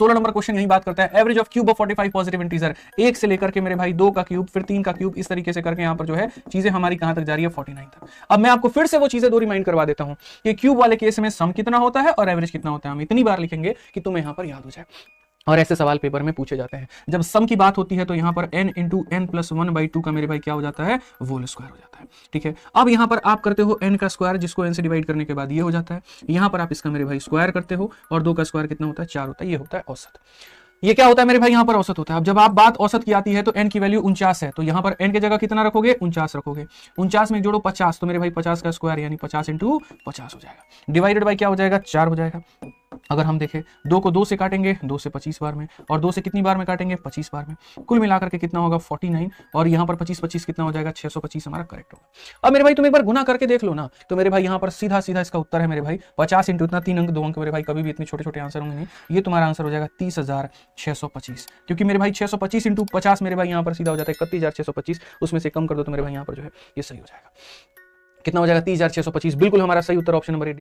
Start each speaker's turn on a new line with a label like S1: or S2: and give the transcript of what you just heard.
S1: 16 number question यही बात करता है, average of cube of 45 positive integer, 1 से लेकर के मेरे भाई 2 का क्यूब, फिर 3 का क्यूब, इस तरीके से करके यहाँ पर जो है चीजें हमारी कहां तक जा रही है 49 तक। अब मैं आपको फिर से वो चीजें दो रिमाइंड करवा देता हूं कि क्यूब वाले केस में सम कितना होता है और एवरेज कितना होता है, हम इतनी बार लिखेंगे कि तुम्हें यहां पर याद हो जाए। और ऐसे सवाल पेपर में पूछे जाते हैं। जब सम की बात होती है तो यहां पर n इंटू एन प्लस 1/2 का मेरे भाई क्या हो जाता है, होल स्क्वायर हो जाता है। ठीक है, अब यहां पर आप करते हो n का स्क्वायर, जिसको n से डिवाइड करने के बाद ये हो जाता है। यहां पर आप इसका मेरे भाई स्क्वायर करते हो और 2 का स्क्वायर कितना होता है, 4 होता है। ये होता है औसत। ये क्या होता है मेरे भाई, यहां पर औसत होता है। अब जब आप बात औसत की आती है तो n की वैल्यू 49 है, तो यहां पर n की जगह कितना रखोगे, 49 रखोगे। 49 में जोड़ो 50, तो मेरे भाई 50 का स्क्वायर यानी 50 इंटू 50 हो जाएगा। डिवाइडेड बाय क्या हो जाएगा, 4 हो जाएगा। अगर हम देखें 2 को 2 से काटेंगे, 2 से 25 बार में, और 2 से कितनी बार में काटेंगे, 25 बार में। कुल मिलाकर के कितना होगा 49, और यहाँ पर 25 कितना हो जाएगा, 625 हमारा करेक्ट होगा। अब मेरे भाई तुम एक बार गुना करके देख लो ना, तो मेरे भाई यहाँ पर सीधा सीधा इसका उत्तर है मेरे भाई 50 इंटू इतना 3 अंक 2 अंक, मेरे भाई कभी भी इतने छोटे छोटे आंसर होंगे नहीं। ये तुम्हारा आंसर हो जाएगा 30,625, क्योंकि मेरे भाई 625 इंटू 50 मेरे भाई यहाँ पर सीधा हो जाता है 31,625, उसमें से कम कर दो तो मेरे भाई यहाँ पर जो है ये सही हो जाएगा। कितना हो जाएगा, 30,625। बिल्कुल हमारा सही उत्तर ऑप्शन नंबर 8।